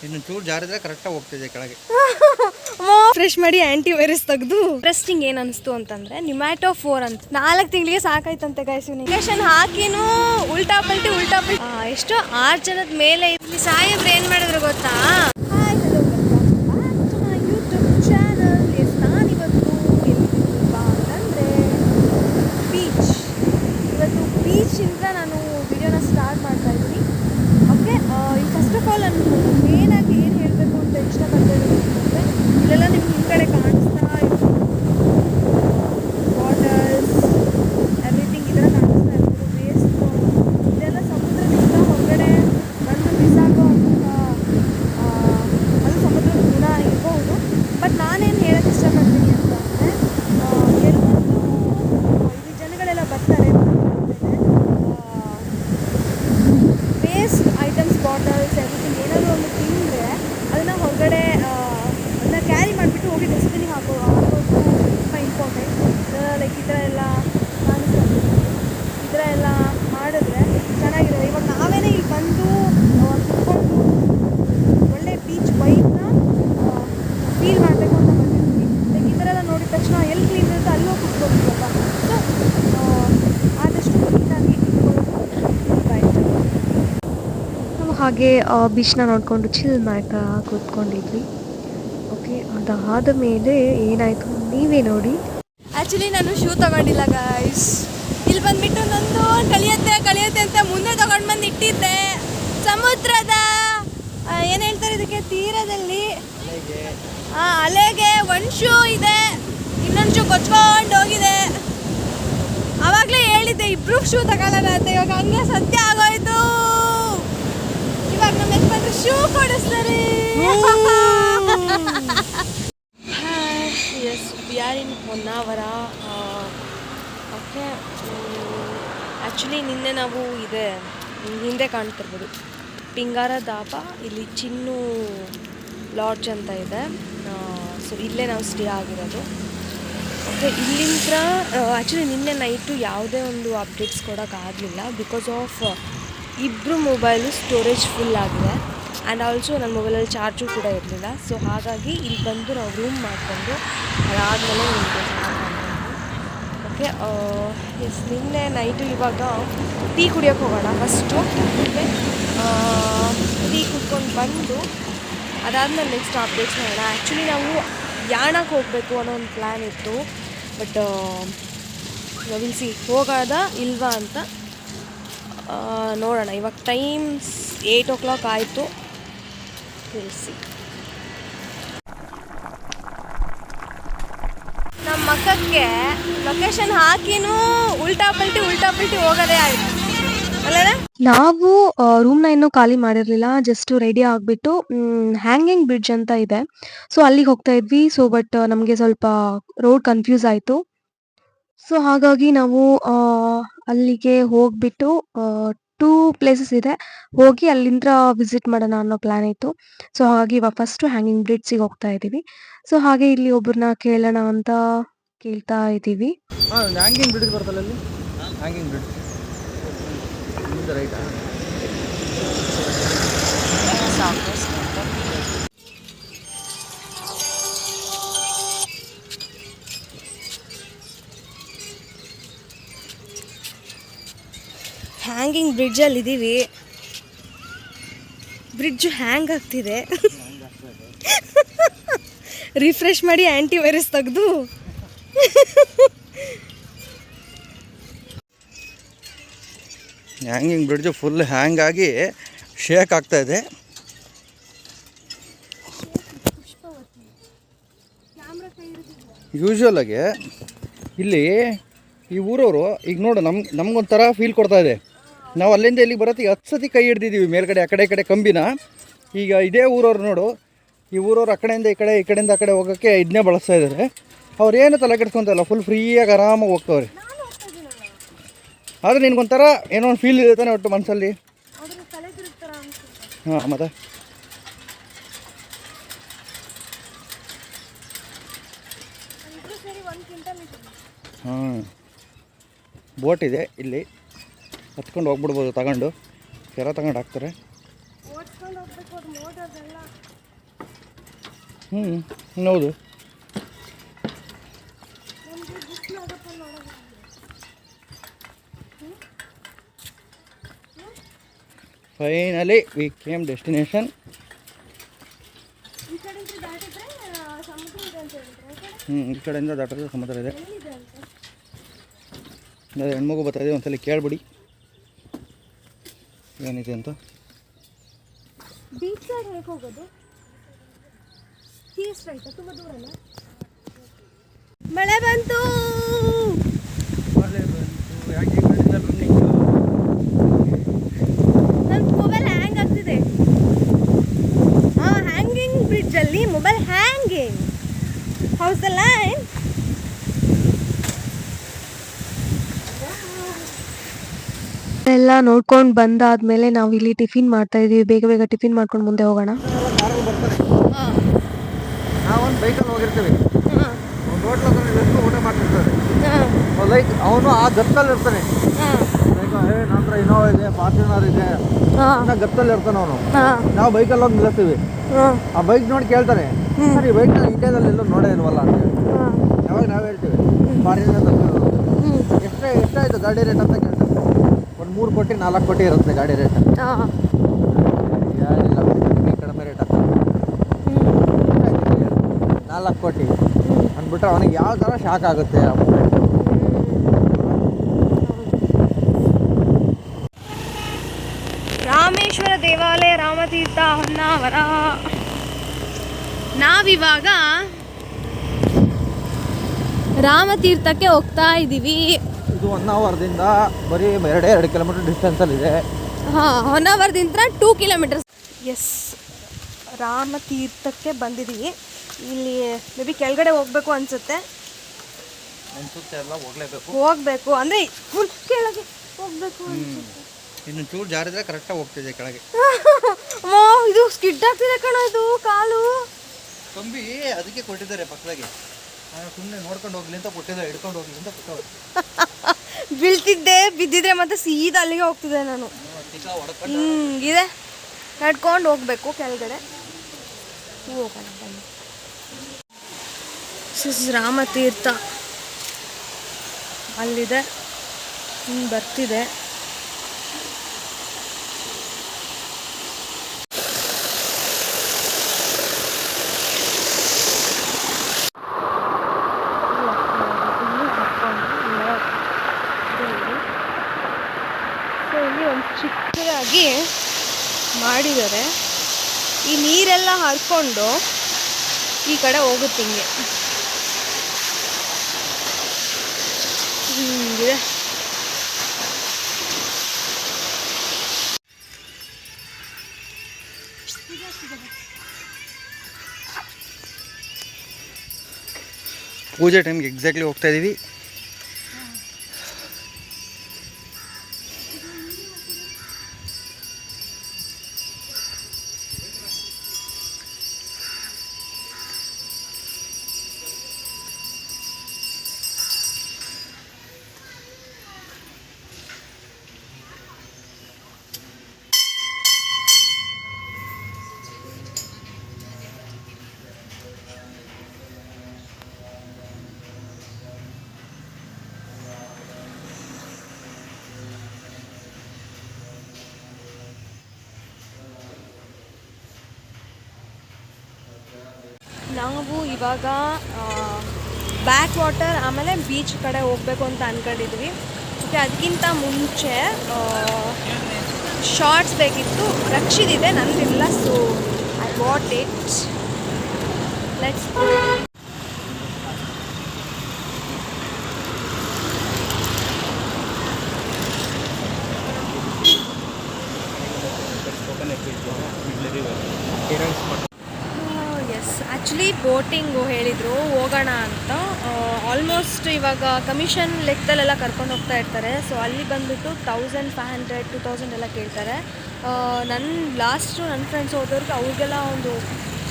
ಇನ್ನು ಚೂರು ಜಾರಿದ್ರೆ ಕರೆಕ್ಟಾಗಿ ಹೋಗ್ತಿದೆ ಕೆಳಗೆ. ಫ್ರೆಶ್ ಮಾಡಿ ಆಂಟಿ ವೈರಸ್ ತೆಗೆದು ಇಂಟ್ರೆಸ್ಟಿಂಗ್ ಏನು ಅನಿಸ್ತು ಅಂತಂದ್ರೆ ನಿಮ್ಯಾಟೋ 4 ಅಂತ 4 ತಿಂಗಳಿಗೆ ಸಾಕಾಯ್ತಂತೆ ಗೈಸ್. ಇಂಜೆಕ್ಷನ್ ಹಾಕಿನೂ ಉಲ್ಟಾ ಪಲ್ಟಿ ಎಷ್ಟೋ 6 ಜನದ ಮೇಲೆ ಇಲ್ಲಿ ಸಾಹೇಬ್ರು ಏನು ಮಾಡಿದ್ರು ಗೊತ್ತಾ? ಬೀಚಿಂದ ನಾನು ವಿಡಿಯೋನ ಸ್ಟಾರ್ಟ್ ಮಾಡ್ತಾ ಇದ್ದೀನಿ. ಓಕೆ, ಈ ಫಸ್ಟ್ ಆಫ್ ಆಲ್ ನಾನು ಮೇನಾಗಿ ಏನು ಹೇಳಬೇಕು ಅಂತ ಇಷ್ಟಪಡ್ತೀನಿ ಅಂತಂದರೆ, ಇಲ್ಲೆಲ್ಲ ನಿಮ್ಗೆ ಹಿಂದ್ಗಡೆ ಕಾಣಿಸ್ತಾ ಇತ್ತು ಬಾಟಲ್ಸ್ ಎವ್ರಿಥಿಂಗ್ ಇದೆಲ್ಲ ಕಾಣಿಸ್ತಾ ಇರ್ಬೋದು. ವೇಸ್ಟ್ ಇದೆಲ್ಲ ಸಮುದ್ರದಿಂದ ಹೊರಗಡೆ ಬಂದು ಬಿಸಾಕೋ ಅಂತ ಅದು ಸಮುದ್ರದ ಗುಣ ಇರ್ಬೋದು. ಬಟ್ ನಾನೇನು ಹೇಳೋಕ್ಕೆ ಇಷ್ಟಪಡ್ತೀನಿ ಅಂತ ಅಂದರೆ, ಕೆಲವೊಂದು ಇಲ್ಲಿ ಜನಗಳೆಲ್ಲ ಬರ್ತಾರೆ ವೇಸ್ಟ್ ಐಟಮ್ಸ್ ಬಾಟಲ್ಸ್ ಎವ್ರಿಥಿಂಗ್ ಏನಾದರೂ ಒಂದು ತಿಂದರೆ ಅದನ್ನು ಹೊರಗಡೆ ಅದನ್ನ ಕ್ಯಾರಿ ಮಾಡಿಬಿಟ್ಟು ಹೋಗಿ ಡಸ್ಟ್ಬಿನ್ನಿಗೆ ಹಾಕೋದು ತುಂಬ ಇಂಪಾರ್ಟೆಂಟ್. ಲೈಕ್ ಈ ಥರ ಎಲ್ಲ ಕಾಣಿಸ್ತಾರೆ, ಈ ಥರ ಎಲ್ಲ ಮಾಡಿದ್ರೆ ಚೆನ್ನಾಗಿರೋದು. ಇವಾಗ ನಾವೇನೇ ಇಲ್ಲಿ ಬಂದು ಕುತ್ಕೊಂಡು ಒಳ್ಳೆ ಬೀಚ್ ವೈಬ್ನ ಫೀಲ್ ಮಾಡಬೇಕು ಅಂತ ಬಂದಿರ್ತೀವಿ. ಲೈಕ್ ಈ ಥರ ಎಲ್ಲ ನೋಡಿದ ತಕ್ಷಣ ಎಲ್ಲಿ ಕ್ಲೀನ್ ಇರುತ್ತೆ ಅಲ್ಲಿ ಹೋಗಿ ಕುತ್ಕೊಳ್ತೀವಲ್ಲ. ಸೊ ಆದಷ್ಟು ಕ್ಲೀನಾಗಿ ಹಾಗೆ ಬೀಚ್ನ ನೋಡಿಕೊಂಡು ಚಿಲ್ ಮಾಡ್ತಾ ಕೂತ್ಕೊಂಡಿದ್ವಿ. ಓಕೆ, ಅದಾದ ಮೇಲೆ ಏನಾಯಿತು ನೀವೇ ನೋಡಿ. ಆ್ಯಕ್ಚುಲಿ ನಾನು ಶೂ ತೊಗೊಂಡಿಲ್ಲ ಗೈಸ್. ಇಲ್ಲಿ ಬಂದುಬಿಟ್ಟು ನಂದು ಕಳಿಯುತ್ತೆ ಅಂತ ಮುಂದೆ ತೊಗೊಂಡು ಬಂದು ಇಟ್ಟಿದ್ದೆ. ಸಮುದ್ರದ ಏನು ಹೇಳ್ತಾರೆ ಇದಕ್ಕೆ, ತೀರದಲ್ಲಿ ಅಲೆಗೆ ಒಂದು ಶೂ ಇದೆ, ಇನ್ನೊಂದು ಶೂ ಕೊಚ್ಕೊಂಡು ಹೋಗಿದೆ. ಆವಾಗಲೇ ಹೇಳಿದ್ದೆ ಇಬ್ಬರು ಶೂ ತಗೊಳ್ಳೋಣ ಅಂತ. ಇವಾಗ ಹಂಗೆ ಸತ್ಯ ಆಗೋಯ್ತು. ಇವಾಗ ನಮ್ಮ ಯಜಮಾನ್ರು ಶೂ ಕೊಡಿಸ್ತಾರೆ. Yes, we are in Honnavar. Okay, actually ನಿನ್ನೆ ನಾವು ಹಿಂದೆ ಕಾಣ್ತಿರ್ಬೋದು ಪಿಂಗಾರ ಧಾಬಾ, ಇಲ್ಲಿ ಚಿನ್ನು ಲಾಡ್ಜ್ ಅಂತ ಇದೆ. ಸೊ ಇಲ್ಲೇ ನಾವು ಸ್ಟೇ ಆಗಿರೋದು. ಓಕೆ, ಇಲ್ಲಿಂದ ಆ್ಯಕ್ಚುಲಿ ನಿನ್ನೆ ನೈಟು ಯಾವುದೇ ಒಂದು ಅಪ್ಡೇಟ್ಸ್ ಕೊಡೋಕ್ಕಾಗಲಿಲ್ಲ ಬಿಕಾಸ್ ಆಫ್ ಇಬ್ಬರು ಮೊಬೈಲು ಸ್ಟೋರೇಜ್ ಫುಲ್ ಆಗಿದೆ ಆ್ಯಂಡ್ ಆಲ್ಸೋ ನನ್ನ ಮೊಬೈಲಲ್ಲಿ ಚಾರ್ಜು ಕೂಡ ಇರಲಿಲ್ಲ. ಸೊ ಹಾಗಾಗಿ ಇಲ್ಲಿ ಬಂದು ನಾವು ರೂಮ್ ಮಾಡಿಕೊಂಡು ಅದಾದಮೇಲೆ ನಿಮಗೆ ಓಕೆ. ಎಸ್, ನಿನ್ನೆ ನೈಟು ಇವಾಗ ಟೀ ಕುಡಿಯೋಕ್ಕೆ ಹೋಗೋಣ ಫಸ್ಟು. ಓಕೆ, ಟೀ ಕುಡ್ಕೊಂಡು ಬಂದು ಅದಾದಮೇಲೆ ನೆಕ್ಸ್ಟ್ ಅಪ್ಡೇಟ್ಸ್ ಮಾಡೋಣ. ಆ್ಯಕ್ಚುಲಿ ನಾವು ಯಾಣಕ್ಕೆ ಹೋಗಬೇಕು ಅನ್ನೋ ಒಂದು ಪ್ಲ್ಯಾನ್ ಇತ್ತು. ಬಟ್ ವಿಲ್ ಸಿ ಹೋಗೋದಾ ಇಲ್ವಾ ಅಂತ ನೋಡೋಣ. ಇವಾಗ ಟೈಮ್ಸ್ 8 o'clock ಆಯಿತು. Will see. ನಮ್ಮ ಮಕ್ಕಕ್ಕೆ ಲೊಕೇಶನ್ ಹಾಕಿನೂ ಉಲ್ಟಾ ಪಲ್ಟಿ ಹೋಗೋದೇ ಆಯಿತು ಅಲ್ಲ. ನಾವು ರೂಮ್ನ ಇನ್ನೂ ಖಾಲಿ ಮಾಡಿರಲಿಲ್ಲ. ಜಸ್ಟ್ ರೆಡಿ ಆಗಿಬಿಟ್ಟು ಹ್ಯಾಂಗಿಂಗ್ ಬ್ರಿಡ್ಜ್ ಅಂತ ಇದೆ, ಸೊ ಅಲ್ಲಿಗೆ ಹೋಗ್ತಾ ಇದ್ವಿ. ಸೊ ಬಟ್ ನಮಗೆ ಸ್ವಲ್ಪ ರೋಡ್ ಕನ್ಫ್ಯೂಸ್ ಆಯಿತು. ಸೊ ಹಾಗಾಗಿ ನಾವು ಅಲ್ಲಿಗೆ ಹೋಗಿಬಿಟ್ಟು 2 ಪ್ಲೇಸಸ್ ಇದೆ, ಹೋಗಿ ಅಲ್ಲಿಂದ ವಿಸಿಟ್ ಮಾಡೋಣ ಅನ್ನೋ ಪ್ಲ್ಯಾನ್ ಇತ್ತು. ಸೊ ಹಾಗಾಗಿ ಇವಾಗ ಫಸ್ಟು ಹ್ಯಾಂಗಿಂಗ್ ಬ್ರಿಡ್ಜಿಗೆ ಹೋಗ್ತಾ ಇದ್ದೀವಿ. ಸೊ ಹಾಗೆ ಇಲ್ಲಿ ಒಬ್ಬರನ್ನ ಕೇಳೋಣ ಅಂತ ಕೇಳ್ತಾ ಇದ್ದೀವಿ. ಹ್ಯಾಂಗಿಂಗ್ ಬ್ರಿಡ್ಜ್ ಬರ್ತಲ್ಲ ಅಲ್ಲಿ, ಹ್ಯಾಂಗಿಂಗ್ ಬ್ರಿಡ್ಜ್ ರೈಟಾ? ಹ್ಯಾಂಗಿಂಗ್ ಬ್ರಿಡ್ಜಲ್ಲಿ ಇದ್ದೀವಿ. ಬ್ರಿಡ್ಜು ಹ್ಯಾಂಗ್ ಆಗ್ತಿದೆ. ರಿಫ್ರೆಶ್ ಮಾಡಿ ಆ್ಯಂಟಿ ವೈರಸ್ ತೆಗೆದು ಹ್ಯಾಂಗಿಂಗ್ ಬ್ರಿಡ್ಜು ಫುಲ್ ಹ್ಯಾಂಗ್ ಆಗಿ ಶೇಕ್ ಆಗ್ತಾ ಇದೆ. ಯೂಶ್ವಲ್ ಆಗಿ ಇಲ್ಲಿ ಈ ಊರವರು ಈಗ ನೋಡು ನಮ್ಗೊಂಥರ ಫೀಲ್ ಕೊಡ್ತಾ ಇದೆ. ನಾವು ಅಲ್ಲಿಂದ ಇಲ್ಲಿಗೆ ಬರೋತ್ತಿಗೆ 10 ಸತಿ ಕೈ ಹಿಡ್ದಿದ್ದೀವಿ ಮೇಲ್ಗಡೆ ಆ ಕಡೆ ಕಂಬಿನ. ಈಗ ಇದೇ ಊರವ್ರು ನೋಡು, ಈ ಊರವ್ರು ಆ ಕಡೆಯಿಂದ ಈ ಕಡೆಯಿಂದ ಆ ಕಡೆ ಹೋಗೋಕ್ಕೆ ಇದನ್ನೇ ಬಳಸ್ತಾ ಇದ್ದಾರೆ. ಅವ್ರು ಏನು ತಲೆ ಕೆಡ್ಸ್ಕೊತಲ್ಲ, ಫುಲ್ ಫ್ರೀಯಾಗಿ ಆರಾಮಾಗಿ ಹೋಗ್ತವ್ರೆ. ಆದರೆ ನಿನ್ಗೊಂಥರ ಏನೋ ಒಂದು ಫೀಲ್ ಇದೆ ತಾನೆ ಒಟ್ಟು ಮನಸ್ಸಲ್ಲಿ. ಹಾಂ, ಮತ್ತೆ ಹಾಂ, ಬೋಟ್ ಇದೆ ಇಲ್ಲಿ, ಹತ್ಕೊಂಡು ಹೋಗ್ಬಿಡ್ಬೋದು. ತಗೊಂಡು ಕೆರೆ ತಗೊಂಡು ಹಾಕ್ತಾರೆ. ಹೌದು. Finally we came destination. ಈ ಕಡೆಯಿಂದ ದಾಟಿದ್ರೆ ಸಮುದ್ರ ಇದೆ. ಅದೇ ಹೆಣ್ಮಗು ಬರ್ತಾಯಿದೆ, ಒಂದ್ಸಲ ಕೇಳ್ಬಿಡಿ ಏನಿದೆ ಅಂತ. ಬೀಚ್ ಸೈಡ್ ಹೇಗೆ ಹೋಗೋದು? ತುಂಬ ದೂರಲ್ಲ. ಮಳೆ ಬಂತು. ನನ್ನ ಮೊಬೈಲ್ ಹ್ಯಾಂಗ್ ಆಗ್ತಿದೆ. ಹ್ಯಾಂಗಿಂಗ್ ಬ್ರಿಡ್ಜಲ್ಲಿ mobile hanging. How's the line. ಎಲ್ಲ ನೋಡ್ಕೊಂಡು ಬಂದಾದ್ಮೇಲೆ ನಾವು ಇಲ್ಲಿ ಟಿಫಿನ್ ಮಾಡ್ತಾ ಇದೀವಿ. ಬೇಗ ಬೇಗ ಟಿಫಿನ್ ಮಾಡ್ಕೊಂಡು ಮುಂದೆ ಹೋಗೋಣ. ನಾವೊಂದು ಬೈಕಲ್ಲಿ ಹೋಗಿರ್ತೀವಿ, ಒಂದು ಹೋಟ್ಲ್ ಹತ್ರ ಊಟ ಮಾಡ್ತಿರ್ತಾರೆ. ಲೈಕ್ ಅವನು ಆ ಗತ್ತಲ್ಲಿ ಇರ್ತಾನೆ. ನಂತರ ಇನೋವಾ ಇದೆ, ಫಾರ್ಚುನರ್ ಇದೆ, ಗತ್ತಲ್ಲಿ ಇರ್ತಾನೆ ಅವನು. ನಾವು ಬೈಕಲ್ಲಿ ಹೋಗಿ ನಿಲ್ಲಿಸ್ತೀವಿ. ಆ ಬೈಕ್ ನೋಡಿ ಕೇಳ್ತಾನೆ, ಸರ್ ಈ ಬೈಕ್ನ ಇಂಡಿಯಾದಲ್ಲಿ ಎಲ್ಲೂ ನೋಡೇ ಇಲ್ವಲ್ಲ ಅಂತ. ಯಾವಾಗ ನಾವು ಹೇಳ್ತೀವಿ ಫಾರಿನ್ ಎಷ್ಟಾಯ್ತು ಗಾಡಿ ರೇಟ್ ಅಂತ ಕೇಳ್ತಾರೆ. ಒಂದು 3 ಕೋಟಿ 4 ಕೋಟಿ ಇರುತ್ತೆ ಗಾಡಿ ರೇಟ್. ಯಾರಿಲ್ಲ ಕಡಿಮೆ ರೇಟ್ ಅಂತ 4 ಕೋಟಿ ಅಂದ್ಬಿಟ್ರೆ ಅವನಿಗೆ ಯಾವ ಥರ ಶಾಕ್ ಆಗುತ್ತೆ ಆ ಮೂಮೆಂಟ್. ರಾಮೇಶ್ವರ ದೇವಾಲಯ, ರಾಮತೀರ್ಥ, ಹೊನ್ನಾವರ. ನಾವಿವಾಗ ರಾಮತೀರ್ಥಕ್ಕೆ ಹೋಗ್ತಾ ಇದ್ದೀವಿ. ಇದು ಹೊನ್ನಾವರದಿಂದ ಬರೀ 2 ಕಿಲೋಮೀಟರ್ ಡಿಸ್ಟೆನ್ಸಲ್ಲಿದೆ. ಹೊನ್ನಾವರದಿಂದ 2 ಕಿಲೋಮೀಟರ್ಸ್. ಎಸ್, ರಾಮತೀರ್ಥಕ್ಕೆ ಬಂದಿದ್ದೀವಿ. ಇಲ್ಲಿ ಮೇ ಬಿ ಕೆಳಗಡೆ ಹೋಗ್ಬೇಕು ಅನ್ಸುತ್ತೆ. ಹೋಗ್ಬೇಕು ಅಂದರೆ ಫುಲ್ ಕೆಳಗೆ ಹೋಗ್ಬೇಕು ಅನ್ಸುತ್ತೆ. ಇನ್ನು ಚೂರು ಜಾರಿದ್ರೆ ಕರೆಕ್ಟಾಗಿ ಹೋಗ್ತಿದೆ ಕೆಳಗೆ. ಇದು ಸ್ಕಿಡ್ ಆಗ್ತಿದೆ ಕಣ, ಇದು ಕಾಲು ಕಂಬಿ ಅದಕ್ಕೆ ಕೊಟ್ಟಿದ್ದಾರೆ ಪಕ್ಕದಾಗೆ. ಸುಮ್ಮನೆ ನೋಡ್ಕೊಂಡು ಹೋಗ್ಲಿ ಅಂತ ಕೊಟ್ಟಿದ್ದಾರೆ, ಹಿಡ್ಕೊಂಡು ಹೋಗ್ಲಿ ಅಂತ ಕೊಟ್ಟವ್ರು. ಬೀಳ್ತಿದ್ದೆ, ಬಿದ್ದಿದ್ರೆ ಮತ್ತೆ ಸೀದಾ ಅಲ್ಲಿಗೆ ಹೋಗ್ತಿದ್ದೆ ನಾನು. ಇದೆ, ನಡ್ಕೊಂಡು ಹೋಗ್ಬೇಕು ಕೆಳಗಡೆ. ಹೋಗೋಣ ಬನ್ನಿ. ರಾಮತೀರ್ಥ ಅಲ್ಲಿದೆ, ಬರ್ತಿದೆ. ಇಲ್ಲಿ ಒಂದು ಚಿಕ್ಕದಾಗಿ ಮಾಡಿದ್ದಾರೆ. ಈ ನೀರೆಲ್ಲ ಹರ್ಕೊಂಡು ಈ ಕಡೆ ಹೋಗುತ್ತೆ ಹಿಂಗೆ. ಹಿಂಗಿದೆ. ಪೂಜೆ ಟೈಮ್ಗೆ ಎಕ್ಸಾಕ್ಟ್ಲಿ ಹೋಗ್ತಾ ಇದ್ದೀವಿ. ನಾವು ಇವಾಗ ಬ್ಯಾಕ್ ವಾಟರ್ ಆಮೇಲೆ ಬೀಚ್ ಕಡೆ ಹೋಗಬೇಕು ಅಂತ ಅಂದ್ಕೊಂಡಿದ್ವಿ. ಮತ್ತು ಅದಕ್ಕಿಂತ ಮುಂಚೆ ಶಾರ್ಟ್ಸ್ ಬೇಕಿತ್ತು. ರಕ್ಷಿದಿದೆ, ನಂದಿಲ್ಲ. So I want it. Let's go. Yes, actually boating ಹೇಳಿದರು ಹೋಗೋಣ ಅಂತ. ಆಲ್ಮೋಸ್ಟ್ ಇವಾಗ ಕಮಿಷನ್ ಲೆಕ್ಕದಲ್ಲೆಲ್ಲ ಕರ್ಕೊಂಡು ಹೋಗ್ತಾ ಇರ್ತಾರೆ. ಸೊ ಅಲ್ಲಿ ಬಂದುಬಿಟ್ಟು 1500 2000 ಎಲ್ಲ ಕೇಳ್ತಾರೆ. ನನ್ನ ಫ್ರೆಂಡ್ಸ್ ಹೋದವ್ರಿಗೆ ಅವ್ರಿಗೆಲ್ಲ ಒಂದು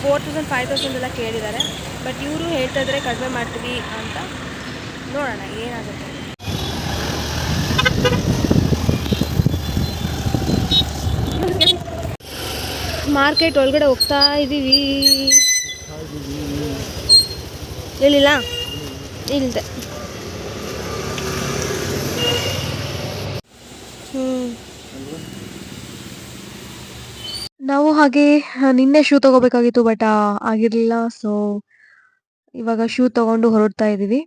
4000 5000 ಎಲ್ಲ ಕೇಳಿದ್ದಾರೆ. ಬಟ್ ಇವರು ಹೇಳ್ತಾ ಇದ್ದಾರೆ ಕಡಿಮೆ ಮಾಡ್ತೀವಿ ಅಂತ. ನೋಡೋಣ ಏನಾಗುತ್ತೆ. ಮಾರ್ಕೆಟ್ ಒಳಗಡೆ ಹೋಗ್ತಾ ಇದ್ದೀವಿ. ಹೇಳಿಲ್ಲ ಇಲ್ದೆ. ನಾವು ಹಾಗೆ ನಿನ್ನೆ ಶೂ ತಗೋಬೇಕಾಗಿತ್ತು, ಬಟ್ ಆಗಿರಲಿಲ್ಲ. ಸೊ ಇವಾಗ ಶೂ ತಗೊಂಡು ಹೊರಡ್ತಾ ಇದ್ದೀವಿ.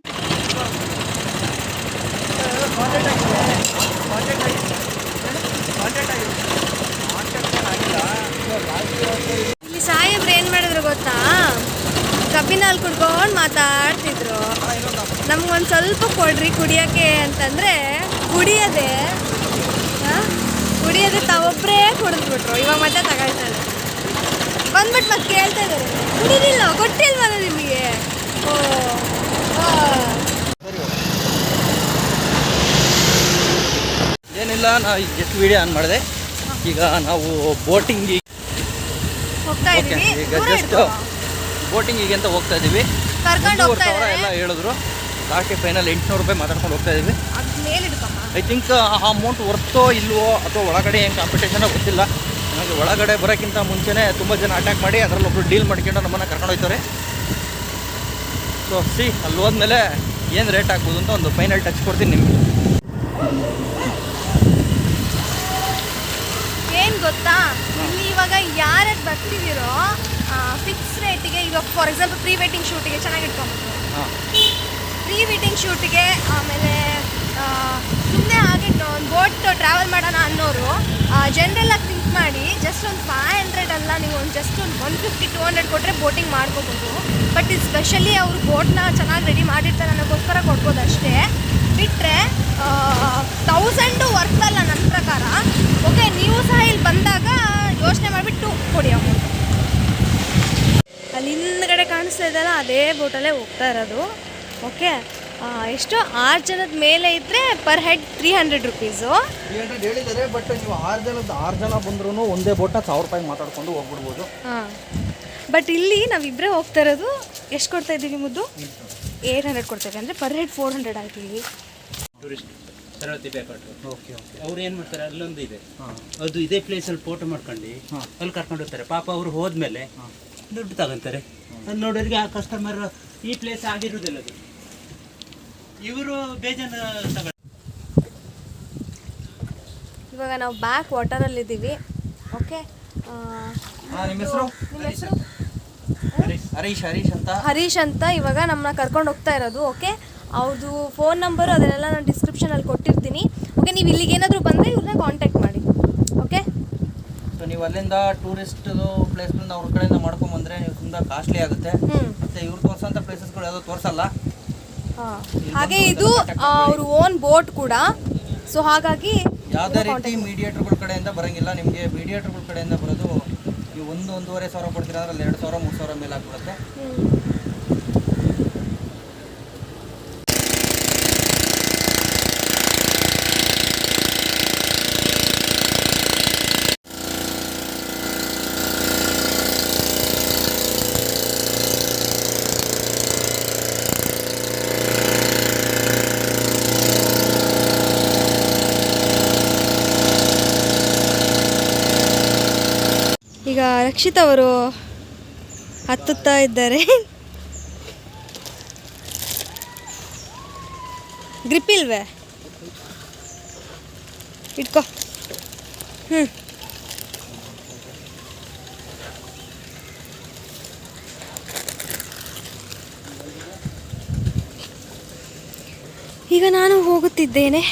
ಇಲ್ಲಿ ಸಾಹೇಬ್ರು ಏನು ಮಾಡಿದ್ರು ಗೊತ್ತಾ, ಕಬ್ಬಿನ ಹಾಲು ಕುಡ್ಕೊಂಡು ಮಾತಾಡ್ತಿದ್ರು. ನಮ್ಗೊಂದು ಸ್ವಲ್ಪ ಕೊಡ್ರಿ ಕುಡಿಯೋಕ್ಕೆ ಅಂತಂದರೆ ಕುಡಿಯೋದೆ ತಾವೊಬ್ಬರೇ ಕುಡಿದ್ಬಿಟ್ರು. ಇವಾಗ ಮತ್ತೆ ತಗೊಳ್ತಾರೆ, ಬಂದ್ಬಿಟ್ಟು ಮತ್ತೆ ಕೇಳ್ತಾ ಇದ್ದಾರೆ, ಕುಡಿದಿಲ್ಲ ಕೊಟ್ಟಿಲ್ವಲ್ಲ ನಿಮಗೆ. ಏನಿಲ್ಲ, ನಾವು ಜಸ್ಟ್ ವಿಡಿಯೋ ಆನ್ ಮಾಡಿದೆ. ಈಗ ನಾವು ಬೋಟಿಂಗ್ ಹೋಗ್ತಾ ಇದ್ದೀವಿ. ಈಗ ಜಸ್ಟ್ ಬೋಟಿಂಗಿಗೆ ಅಂತ ಹೋಗ್ತಾ ಇದ್ದೀವಿ. ಕರ್ಕೊಂಡು ಹೋಗ್ತಾ $2,500 ಎಲ್ಲ ಹೇಳಿದ್ರು. ಲಾಸ್ಟ್ ಫೈನಲ್ $800 ಮಾತಾಡ್ಕೊಂಡು ಹೋಗ್ತಾ ಇದ್ದೀವಿ. ಐ ಥಿಂಕ್ ಆ ಅಮೌಂಟ್ ವರ್ತೋ ಇಲ್ವೋ ಅಥವಾ ಒಳಗಡೆ ಏನು ಕಾಂಪಿಟೇಷನೋ ಗೊತ್ತಿಲ್ಲ. ನನಗೆ ಒಳಗಡೆ ಬರೋಕ್ಕಿಂತ ಮುಂಚೆನೇ ತುಂಬ ಜನ ಅಟ್ಯಾಕ್ ಮಾಡಿ ಅದರಲ್ಲಿ ಒಬ್ಬರು ಡೀಲ್ ಮಾಡ್ಕೊಂಡು ನಮ್ಮನ್ನು ಕರ್ಕೊಂಡು ಹೋಗ್ತಾರೆ. ಸೊ ಅಲ್ಲಿ ಹೋದ್ಮೇಲೆ ಏನು ರೇಟ್ ಆಗ್ಬೋದು ಅಂತ ಒಂದು ಫೈನಲ್ ಟಚ್ ಕೊಡ್ತೀನಿ ನಿಮಗೆ. ಏನು ಗೊತ್ತಾ, ಇಲ್ಲಿ ಇವಾಗ ಯಾರ್ಯಾರು ಬರ್ತಿದ್ದೀರೋ ಫಿಕ್ಸ್ ರೇಟಿಗೆ, ಈಗ ಫಾರ್ ಎಕ್ಸಾಂಪಲ್ ಪ್ರೀ ವೆಡ್ಡಿಂಗ್ ಶೂಟಿಗೆ ಚೆನ್ನಾಗಿ ಇಟ್ಕೊಂಡ್ಬಿಟ್ಟು, ಪ್ರೀ ವೆಡ್ಡಿಂಗ್ ಶೂಟಿಗೆ, ಆಮೇಲೆ ಸುಮ್ಮನೆ ಹಾಗೆ ಒಂದು ಬೋಟ್ ಟ್ರಾವೆಲ್ ಮಾಡೋಣ ಅನ್ನೋರು ಜನರಲ್ಲಾಗಿ ಥಿಂಕ್ ಮಾಡಿ ಜಸ್ಟ್ ಒಂದು 500 ಅಲ್ಲ, ನೀವು ಒಂದು ಜಸ್ಟ್ ಒಂದು 150-200 ಕೊಟ್ಟರೆ ಬೋಟಿಂಗ್ ಮಾಡ್ಕೋಬೋದು. ಬಟ್ ಇದು ಸ್ಪೆಷಲಿ ಅವರು ಬೋಟ್ನ ಚೆನ್ನಾಗಿ ರೆಡಿ ಮಾಡಿರ್ತಾರೆ ಅನ್ನೋಕ್ಕೋಸ್ಕರ ಕೊಡ್ಬೋದು ಅಷ್ಟೇ. ಬಿಟ್ಟರೆ 1000 ವರ್ತಲ್ಲ ನನ್ನ ಪ್ರಕಾರ. ಓಕೆ, ನೀವು ಸಹ ಇಲ್ಲಿ ಬಂದಾಗ ಯೋಚನೆ ಮಾಡಿಬಿಟ್ಟು ಕೊಡಿ ಅಮೌಂಟ್. ಅಲ್ಲಿ ಹಿಂದ್ಗಡೆ ಕಾಣಿಸ್ತಾ ಇದೆಯಲ್ಲ, ಅದೇ ಬೋಟಲ್ಲೇ ಹೋಗ್ತಾ ಇರೋದು. ಓಕೆ, ಎಷ್ಟು 6 ಜನದ ಮೇಲೆ ಇದ್ದರೆ ಪರ್ ಹೆಡ್ $300. 300 ಹೇಳಿದ್ದಾರೆ, ಬಟ್ ನೀವು 6 ಜನ ಬಂದ್ರೂ ಒಂದೇ ಬೋಟ್ನ $1000 ಮಾತಾಡ್ಕೊಂಡು ಹೋಗ್ಬಿಡ್ಬೋದು. ಹಾಂ, ಬಟ್ ಇಲ್ಲಿ ನಾವಿಬ್ಬರೇ ಹೋಗ್ತಾ ಇರೋದು. ಎಷ್ಟು ಕೊಡ್ತಾ ಇದ್ದೀವಿ ಮುದ್ದು? 800 ಕೊಡ್ತೇವೆ, ಅಂದರೆ ಪರ್ ಹೆಡ್ 400 ಆಯ್ತು ಇಲ್ಲಿ. ಟೂರಿಸ್ಟ್ ಸರಳತೆ ಬೇಕಾದ್ರು. Okay okay. ಅವ್ರು ಏನು ಮಾಡ್ತಾರೆ, ಅಲ್ಲೊಂದು ಇದೆ, ಅದು ಇದೇ ಪ್ಲೇಸಲ್ಲಿ ಫೋಟೋ ಮಾಡ್ಕೊಂಡು ಅಲ್ಲಿ ಕರ್ಕೊಂಡು ಹೋಗ್ತಾರೆ. ಪಾಪ ಅವ್ರು ಹೋದ್ಮೇಲೆ ದುಡ್ಡು ತಗೊಂತಾರೆ. ಅದು ನೋಡೋರಿಗೆ ಆ ಕಸ್ಟಮರ್ ಈ ಪ್ಲೇಸ್ ಆಗಿರೋದಿಲ್ಲ, ಅದು ಇವರು ಬೇಜಾನ ತಗೊಂಡು. ಇವಾಗ ನಾವು ಬ್ಯಾಕ್ ವಾಟರಲ್ಲಿದ್ದೀವಿ. ಓಕೆ, ನಿಮ್ಮ ಹೆಸರು? ನಿಮ್ಮ ಹೆಸರು? ಹರೀಶ್ ಅಂತ. ಹರೀಶ್ ಅಂತ ಇವಾಗ ನಮ್ಮನ್ನ ಕರ್ಕೊಂಡು ಹೋಗ್ತಾ ಇರೋದು. ಓಕೆ, ಅವ್ರದ್ದು ಫೋನ್ ನಂಬರು ಅದನ್ನೆಲ್ಲ ನಾನು ಡಿಸ್ಕ್ರಿಪ್ಷನಲ್ಲಿ ಕೊಟ್ಟಿರ್ತೀನಿ. ಓಕೆ, ನೀವು ಇಲ್ಲಿಗೆ ಏನಾದರೂ ಬಂದರೆ ಇವ್ರನ್ನ ಕಾಂಟ್ಯಾಕ್ಟ್ ಮಾಡಿ. ಓಕೆ, ಸೊ ನೀವು ಅಲ್ಲಿಂದ ಟೂರಿಸ್ಟ್ ಪ್ಲೇಸ್ಗಳನ್ನ ಅವ್ರ ಕಡೆಯಿಂದ ಮಾಡ್ಕೊಂಬಂದರೆ ನೀವು ತುಂಬ ಕಾಸ್ಟ್ಲಿ ಆಗುತ್ತೆ. ಮತ್ತು ಇವ್ರು ತೋರಿಸೋಂಥ ಪ್ಲೇಸಸ್ಗಳು ಯಾವುದೋ ತೋರಿಸಲ್ಲ. ಹಾಂ, ಹಾಗೆ ಇದು ಅವ್ರ ಓನ್ ಬೋಟ್ ಕೂಡ. ಸೊ ಹಾಗಾಗಿ ಯಾವುದೇ ರೀತಿ ಮೀಡಿಯೇಟರ್ಗಳ ಕಡೆಯಿಂದ ಬರೋಂಗಿಲ್ಲ. ನಿಮಗೆ ಮೀಡಿಯೇಟರ್ಗಳ ಕಡೆಯಿಂದ ಬರೋದು ನೀವು 1-1.5 ಸಾವಿರ ಕೊಡ್ತೀರಾ ಅಂದರೆ ಅಲ್ಲಿ 2,000-3,000 ಮೇಲೆ ಆಗ್ಬಿಡುತ್ತೆ. ಈಗ ರಕ್ಷಿತ್ ಅವರು ಹತ್ತುತ್ತಾ ಇದ್ದಾರೆ. ಗ್ರಿಪ್ ಇಲ್ವೇ? ಇಟ್ಕೋ. ಈಗ ನಾನು ಹೋಗುತ್ತಿದ್ದೇನೆ.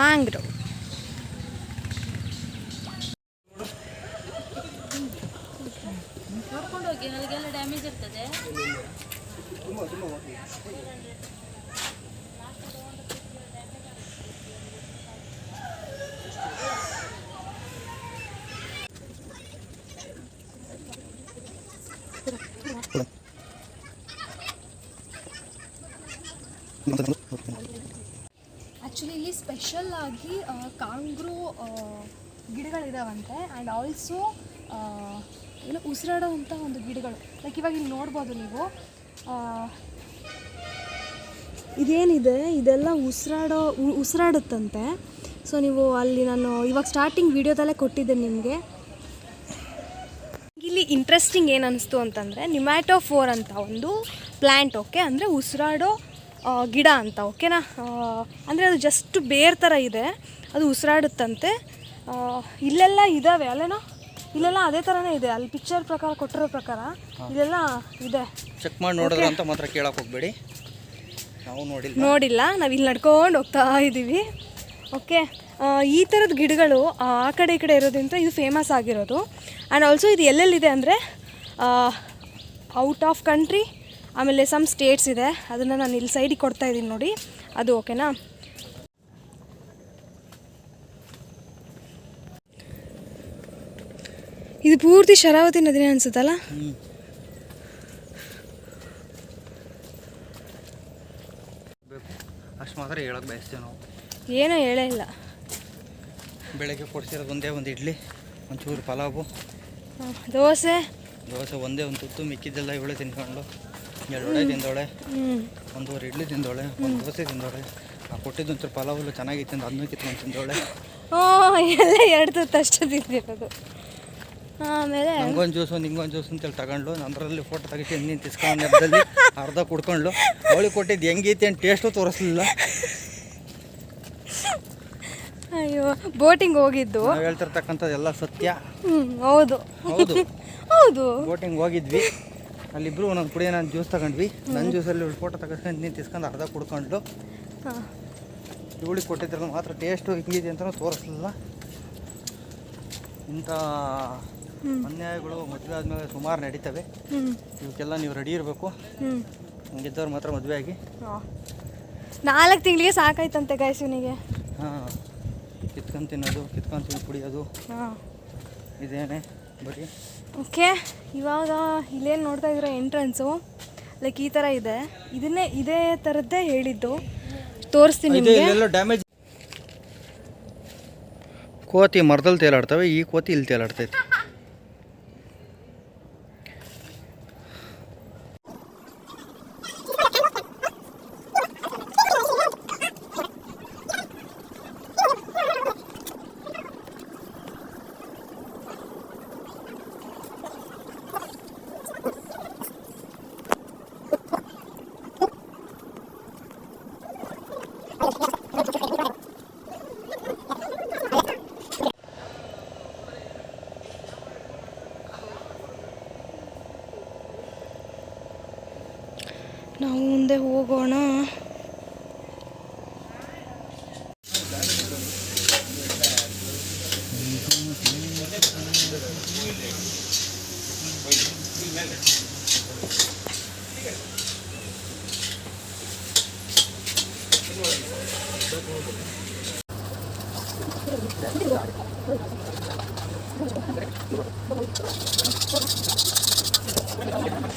ಮ್ಯಾಂಗ್ರೋವ್. ಆ್ಯಕ್ಚುಲಿ ಇಲ್ಲಿ ಸ್ಪೆಷಲ್ ಆಗಿ ಕಾಂಗ್ರೂ ಗಿಡಗಳಿದಾವಂತೆ ಆ್ಯಂಡ್ ಆಲ್ಸೋ ಏನು ಉಸಿರಾಡೋವಂಥ ಒಂದು ಗಿಡಗಳು. ಲೈಕ್ ಇವಾಗ ಇಲ್ಲಿ ನೋಡ್ಬೋದು ನೀವು, ಇದೇನಿದೆ ಇದೆಲ್ಲ ಉಸಿರಾಡುತ್ತಂತೆ. ಸೊ ನೀವು ಅಲ್ಲಿ ನಾನು ಇವಾಗ ಸ್ಟಾರ್ಟಿಂಗ್ ವಿಡಿಯೋದಲ್ಲೇ ಕೊಟ್ಟಿದ್ದೆ ನಿಮಗೆ. ಇಲ್ಲಿ ಇಂಟ್ರೆಸ್ಟಿಂಗ್ ಏನು ಅನಿಸ್ತು ಅಂತಂದರೆ ನಿಮ್ಯಾಟೋಫೋರ್ ಅಂತ ಒಂದು ಪ್ಲ್ಯಾಂಟ್, ಓಕೆ, ಅಂದರೆ ಉಸಿರಾಡೋ ಗಿಡ ಅಂತ, ಓಕೆನಾ. ಅಂದರೆ ಅದು ಜಸ್ಟ್ ಬೇರ್ ಥರ ಇದೆ, ಅದು ಉಸಿರಾಡುತ್ತಂತೆ. ಇಲ್ಲೆಲ್ಲ ಇದ್ದಾವೆ ಅಲ್ಲೇನೋ, ಇಲ್ಲೆಲ್ಲ ಅದೇ ಥರನೇ ಇದೆ, ಅಲ್ಲಿ ಪಿಕ್ಚರ್ ಪ್ರಕಾರ ಕೊಟ್ಟಿರೋ ಪ್ರಕಾರ ಇದೆಲ್ಲ ಇದೆ. ಚೆಕ್ ಮಾಡಿ ನೋಡಿದ್ರೆ ಅಂತ ಮಾತ್ರ ಕೇಳಕ್ಕೆ ಹೋಗಬೇಡಿ, ನಾವು ನೋಡಿಲ್ಲ, ನಾವು ಇಲ್ಲಿ ನಡ್ಕೊಂಡು ಹೋಗ್ತಾ ಇದ್ದೀವಿ. ಓಕೆ, ಈ ಥರದ ಗಿಡಗಳು ಆ ಕಡೆ ಈ ಕಡೆ ಇರೋದ್ರಿಂದ ಇದು ಫೇಮಸ್ ಆಗಿರೋದು. ಆ್ಯಂಡ್ ಆಲ್ಸೋ ಇದು ಎಲ್ಲೆಲ್ಲಿದೆ ಅಂದರೆ ಔಟ್ ಆಫ್ ಕಂಟ್ರಿ, ಆಮೇಲೆ ಸಮ್ ಸ್ಟೇಟ್ಸ್ ಇದೆ, ಅದನ್ನು ನಾನು ಇಲ್ಲಿ ಸೈಡಿಗೆ ಕೊಡ್ತಾ ಇದ್ದೀನಿ ನೋಡಿ, ಅದು ಓಕೆನಾ. ಇದು ಪೂರ್ತಿ ಶರಾವತಿ ನದಿನೇ ಅನ್ಸುತ್ತಲ್ಲ. ಅಷ್ಟು ಮಾತ್ರ ಹೇಳಕ್ಕೆ ಬಯಸ್ತೀವಿ ನಾವು. ಏನೋ ಹೇಳೇ ಇಲ್ಲ. ಬೆಳಗ್ಗೆ ಕೊಡ್ಸಿರೋದು ಒಂದೇ ಒಂದು ಇಡ್ಲಿ, ಒಂಚೂರು ಪಲಾವು, ದೋಸೆ ಒಂದೇ ಒಂದು ತುತ್ತು, ಮಿಕ್ಕಿದ್ದೆಲ್ಲ ಇವಳೆ ತಿನ್ಕೊಂಡು 2 ವಡೆ ತಿಂದೋಳೆ, 1 ಇಡ್ಲಿ ತಿಂದೋಳೆ, 1 ದೋಸೆ ತಿಂದೋಳೆ. ಆ ಕೊಟ್ಟಿದ್ದು ಒಂಚೂರು ಪಲಾವು ಚೆನ್ನಾಗಿತ್ತು ಅಂತ ಅದನ್ನೂ ಕಿತ್ಕೊಂಡು ತಿಂದೋಳೆ. ಎಲ್ಲ 2 ತುತ್ತು ಅಷ್ಟು ತಿಂದಿರೋದು. ಆಮೇಲೆ ನಂಗೊಂದು ಜ್ಯೂಸು ನಿಂಗೊಂದು ಜ್ಯೂಸು ಅಂತೇಳಿ ತಗೊಂಡು ನಂದರಲ್ಲಿ ಫೋಟೋ ತೆಗಿಸಿ ನೀನು ತಿಸ್ಕೊಂಡು ನೆಪದಲ್ಲಿ ಅರ್ಧ ಕುಡ್ಕೊಂಡು ಅವಳಿಗೆ ಕೊಟ್ಟಿದ್ದು ಹೆಂಗೈತೆ ಅಂತ ಟೇಸ್ಟು ತೋರಿಸ್ಲಿಲ್ಲ. ಅಯ್ಯೋ, ಬೋಟಿಂಗ್ ಹೋಗಿದ್ದು ನಾವು ಹೇಳ್ತಿರ್ತಕ್ಕಂಥದ್ದು ಎಲ್ಲ ಸತ್ಯ. ಹೌದು ಹೌದು ಹೌದು, ಬೋಟಿಂಗ್ ಹೋಗಿದ್ವಿ, ಅಲ್ಲಿಬ್ರು ಒಂದೊಂದು ಕುಡಿಯೋ ನಾನು ಜ್ಯೂಸ್ ತಗೊಂಡ್ವಿ. ನನ್ನ ಜ್ಯೂಸಲ್ಲಿ ಫೋಟೋ ತೆಗೆಸ್ಕೊಂಡು ನೀನು ತಿಸ್ಕೊಂಡು ಅರ್ಧ ಕುಡ್ಕೊಂಡು ಇವಳಿಗೆ ಕೊಟ್ಟಿದ್ರಲ್ಲಿ ಮಾತ್ರ ಟೇಸ್ಟು ಹಿಂಗಿದೆ ಅಂತಲೂ ತೋರಿಸ್ಲಿಲ್ಲ. ಇಂಥ ಅನ್ಯಾಯಗಳು ಮದುವೆ ಆದಮೇಲೆ ಸುಮಾರು ನಡೀತವೆ. ಇವಕ್ಕೆಲ್ಲ ನೀವು ರೆಡಿ ಇರಬೇಕು. ಹಂಗಿದ್ದವ್ರು ಮಾತ್ರ ಮದುವೆ ಆಗಿ 4 ತಿಂಗಳಿಗೆ ಸಾಕಾಯ್ತಂತೆ ಗಾಯ್ಸ್ ಇವನಿಗೆ. ಹಾಂ, ಕಿತ್ಕೊಂಡು ತಿನ್ನೋದು, ಕಿತ್ಕೊಂಡು ಕುಡಿಯೋದು ಇದೇನೆ ಬರೀ. ಓಕೆ, ಇವಾಗ ಇಲ್ಲೇನು ನೋಡ್ತಾ ಇದ್ದೀರಾ ಎಂಟ್ರೆನ್ಸು, ಲೈಕ್ ಈ ಥರ ಇದೆ. ಇದೇ ಥರದ್ದೇ ಹೇಳಿದ್ದು, ತೋರಿಸ್ತೀನಿ ಇದೆಲ್ಲ ಡ್ಯಾಮೇಜ್. ಕೋತಿ ಮರದಲ್ಲಿ ತೇಲಾಡ್ತವೆ, ಈ ಕೋತಿ ಇಲ್ಲಿ ತೇಲಾಡ್ತೈತಿ. ನಾವು ಮುಂದೆ ಹೋಗೋಣ.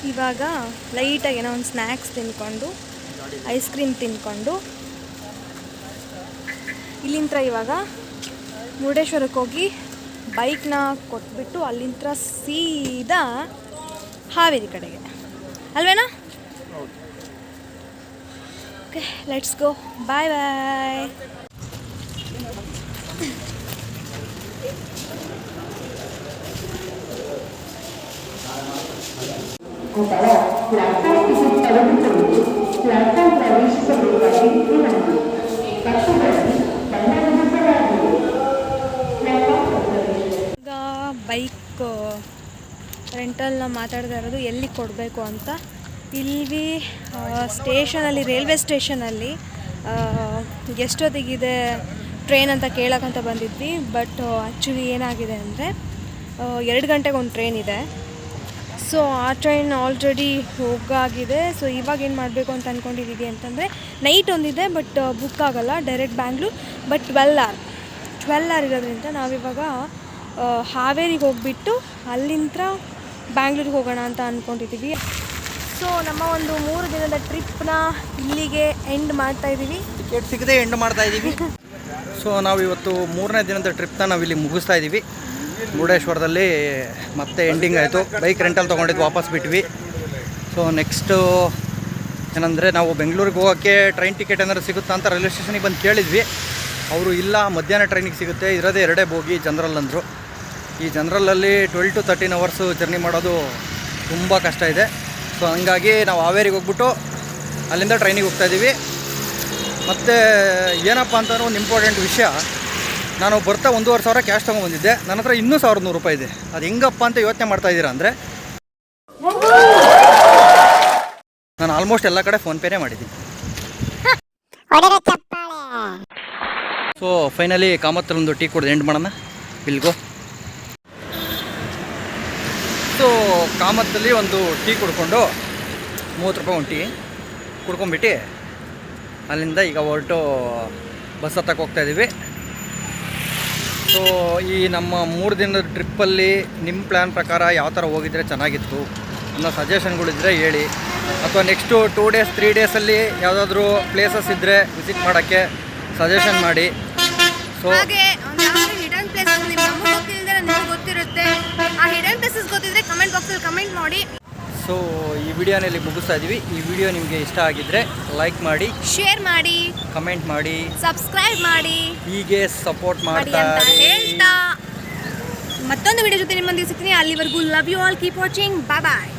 ಇವಾಗ ಲೈಟಾಗಿ ಏನೋ ಒಂದು ಸ್ನ್ಯಾಕ್ಸ್ ತಿನ್ಕೊಂಡು, ಐಸ್ ಕ್ರೀಮ್ ತಿನ್ಕೊಂಡು ಇಲ್ಲಿಂದ ಇವಾಗ ಮುರುಡೇಶ್ವರಕ್ಕೆ ಹೋಗಿ ಬೈಕ್ನ ಕೊಟ್ಬಿಟ್ಟು ಅಲ್ಲಿಂದ ಸೀದಾ ಹಾವೇರಿ ಕಡೆಗೆ ಅಲ್ವೇನಾ? Okay, let's go. ಬಾಯ್ ಬಾಯ್. ಈಗ ಬೈಕ್ ರೆಂಟಲ್ನ ಮಾತಾಡ್ತಾ ಇರೋದು ಎಲ್ಲಿ ಕೊಡಬೇಕು ಅಂತ. ಇಲ್ಲಿ ಸ್ಟೇಷನಲ್ಲಿ, ರೈಲ್ವೆ ಸ್ಟೇಷನಲ್ಲಿ ಎಷ್ಟೊತ್ತಿಗಿದೆ ಟ್ರೈನ್ ಅಂತ ಕೇಳೋಕ್ಕಂತ ಬಂದಿದ್ವಿ. ಬಟ್ ಆ್ಯಕ್ಚುಲಿ ಏನಾಗಿದೆ ಅಂದರೆ 2 ಗಂಟೆಗೆ ಒಂದು ಟ್ರೈನ್ ಇದೆ. ಸೊ ಆ ಟ್ರೈನ್ ಆಲ್ರೆಡಿ ಹೋಗಾಗಿದೆ. ಸೊ ಇವಾಗ ಏನು ಮಾಡಬೇಕು ಅಂತ ಅಂದ್ಕೊಂಡಿದ್ದೀವಿ ಅಂತಂದರೆ, ನೈಟ್ ಒಂದಿದೆ ಬಟ್ ಬುಕ್ ಆಗೋಲ್ಲ, ಡೈರೆಕ್ಟ್ ಬ್ಯಾಂಗ್ಳೂರ್. ಬಟ್ 12 hour ಇರೋದ್ರಿಂದ ನಾವಿವಾಗ ಹಾವೇರಿಗೆ ಹೋಗಿಬಿಟ್ಟು ಅಲ್ಲಿಂದ ಬ್ಯಾಂಗ್ಳೂರಿಗೆ ಹೋಗೋಣ ಅಂತ ಅಂದ್ಕೊಂಡಿದ್ದೀವಿ. ಸೊ ನಮ್ಮ ಒಂದು 3 ದಿನದ ಟ್ರಿಪ್ನ ಇಲ್ಲಿಗೆ ಎಂಡ್ ಮಾಡ್ತಾಯಿದ್ದೀವಿ. ಟಿಕೆಟ್ ಸಿಗದೆ ಎಂಡ್ ಮಾಡ್ತಾ ಇದ್ದೀವಿ. ಸೊ ನಾವು ಇವತ್ತು 3ನೇ ದಿನದ ಟ್ರಿಪ್ನ ನಾವಿಲ್ಲಿ ಮುಗಿಸ್ತಾ ಇದ್ದೀವಿ. ಮುರುಡೇಶ್ವರದಲ್ಲಿ ಮತ್ತೆ ಎಂಡಿಂಗ್ ಆಯಿತು. ಬೈಕ್ ರೆಂಟಲ್ಲಿ ತೊಗೊಂಡಿದ್ದು ವಾಪಸ್ ಬಿಟ್ವಿ. ಸೊ ನೆಕ್ಸ್ಟು ಏನಂದರೆ, ನಾವು ಬೆಂಗಳೂರಿಗೆ ಹೋಗೋಕ್ಕೆ ಟ್ರೈನ್ ಟಿಕೆಟ್ ಏನಾದ್ರು ಸಿಗುತ್ತಾ ಅಂತ ರೈಲ್ವೆ ಸ್ಟೇಷನಿಗೆ ಬಂದು ಕೇಳಿದ್ವಿ. ಅವರು ಇಲ್ಲ, ಮಧ್ಯಾಹ್ನ ಟ್ರೈನಿಗೆ ಸಿಗುತ್ತೆ, ಇರೋದೇ 2 ಬೋಗಿ ಜನರಲ್ ಅಂದರು. ಈ ಜನರಲಲ್ಲಿ 12 to 13 hours ಜರ್ನಿ ಮಾಡೋದು ತುಂಬ ಕಷ್ಟ ಇದೆ. ಸೊ ಹಂಗಾಗಿ ನಾವು ಹಾವೇರಿಗೆ ಹೋಗ್ಬಿಟ್ಟು ಅಲ್ಲಿಂದ ಟ್ರೈನಿಗೆ ಹೋಗ್ತಾಯಿದ್ದೀವಿ. ಮತ್ತು ಏನಪ್ಪ ಅಂತ ಒಂದು ಇಂಪಾರ್ಟೆಂಟ್ ವಿಷಯ, ನಾನು ಬರ್ತಾ 1,500,000 ಕ್ಯಾಶ್ ತೊಗೊಂಬಂದಿದ್ದೆ. ನನ್ನ ಹತ್ರ ಇನ್ನೂ 1,100 ರೂಪಾಯಿ ಇದೆ. ಅದು ಹೆಂಗಪ್ಪ ಅಂತ ಯೋಚನೆ ಮಾಡ್ತಾಯಿದ್ದೀರಾ ಅಂದರೆ, ನಾನು ಆಲ್ಮೋಸ್ಟ್ ಎಲ್ಲ ಕಡೆ ಫೋನ್ಪೇನೇ ಮಾಡಿದ್ದೀನಿ. ಸೊ ಫೈನಲಿ ಕಾಮತ್ತಲ್ಲೊಂದು ಟೀ ಕುಡ್ದು ಎಂಡ್ ಮಾಡೋಣ. ಇಲ್ಗೋ. ಸೊ ಕಾಮತ್ತಲ್ಲಿ ಒಂದು ಟೀ ಕುಡ್ಕೊಂಡು 30 ರೂಪಾಯಿ ಒಂದು ಟೀ ಕುಡ್ಕೊಂಬಿಟ್ಟು ಅಲ್ಲಿಂದ ಈಗ ಹೊರಟು ಬಸ್ ಹತ್ತಕ್ಕೆ ಹೋಗ್ತಾಯಿದ್ದೀವಿ. ಸೊ ಈ ನಮ್ಮ 3 ದಿನದ ಟ್ರಿಪ್ಪಲ್ಲಿ ನಿಮ್ಮ ಪ್ಲ್ಯಾನ್ ಪ್ರಕಾರ ಯಾವ ಥರ ಹೋಗಿದ್ರೆ ಚೆನ್ನಾಗಿತ್ತು ಅನ್ನೋ ಸಜೆಷನ್ಗಳಿದ್ರೆ ಹೇಳಿ. ಅಥವಾ ನೆಕ್ಸ್ಟು 2 days 3 ಡೇಸಲ್ಲಿ ಯಾವುದಾದ್ರೂ ಪ್ಲೇಸಸ್ ಇದ್ದರೆ ವಿಸಿಟ್ ಮಾಡೋಕ್ಕೆ ಸಜೆಷನ್ ಮಾಡಿ. ಸೊ ಹಾಗೆ ಹಿಡನ್ ಪ್ಲೇಸ್ ನಮಗೆ ಗೊತ್ತಿಲ್ಲದೆ ನಿಮಗೆ ಗೊತ್ತಿರುತ್ತೆ. ಆ ಹಿಡನ್ ಪ್ಲೇಸಸ್ ಗೊತ್ತಿದ್ರೆ ಕಮೆಂಟ್ ಬಾಕ್ಸಲ್ಲಿ ಕಮೆಂಟ್ ಮಾಡಿ. ಸೊ ಈ ವಿಡಿಯೋನ ಇಲ್ಲಿ ಮುಗಿಸ್ತಾ ಇದ್ದೀವಿ. ಈ ವಿಡಿಯೋ ನಿಮಗೆ ಇಷ್ಟ ಆಗಿದ್ದರೆ ಲೈಕ್ ಮಾಡಿ, ಶೇರ್ ಮಾಡಿ, ಕಮೆಂಟ್ ಮಾಡಿ, ಸಬ್ಸ್ಕ್ರೈಬ್ ಮಾಡಿ, ಹೀಗೆ ಸಪೋರ್ಟ್ ಮಾಡ್ತಾ ಅಂತ ಹೇಳ್ತಾ ಮತ್ತೊಂದು ವಿಡಿಯೋ ಜೊತೆ ನಿಮ್ಮೊಂದಿಗೆ ಸಿಗ್ತೀನಿ. ಅಲ್ಲಿವರೆಗೂ love you all, keep watching, bye bye.